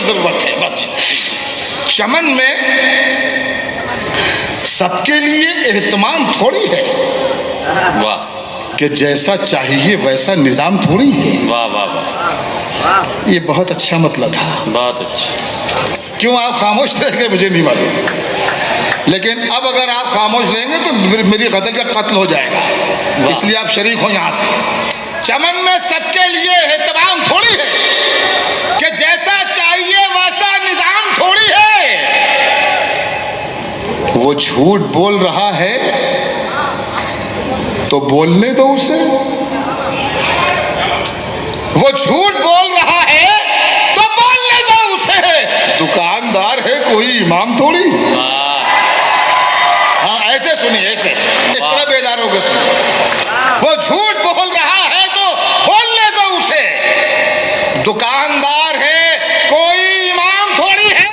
जरूरत है बस। चमन में सबके लिए एहतमाम थोड़ी है, वाह कि जैसा चाहिए वैसा निजाम थोड़ी है। वाह वाह वाह, ये बहुत अच्छा मतलब था। बहुत अच्छा। क्यों आप खामोश रह गए मुझे नहीं मालूम, लेकिन अब अगर आप खामोश रहेंगे तो मेरी गजल का कत्ल हो जाएगा, इसलिए आप शरीक हो यहाँ से। चमन में सबके लिए एहतमाम थोड़ी है, कि जैसा चाहिए वैसा निजाम थोड़ी है। वो झूठ बोल रहा है तो बोलने दो उसे, वो झूठ बोल रहा है तो बोलने दो उसे। दुकानदार है कोई इमाम थोड़ी। हाँ ऐसे सुनिए, ऐसे इस तरह बेदार होकर सुनिए।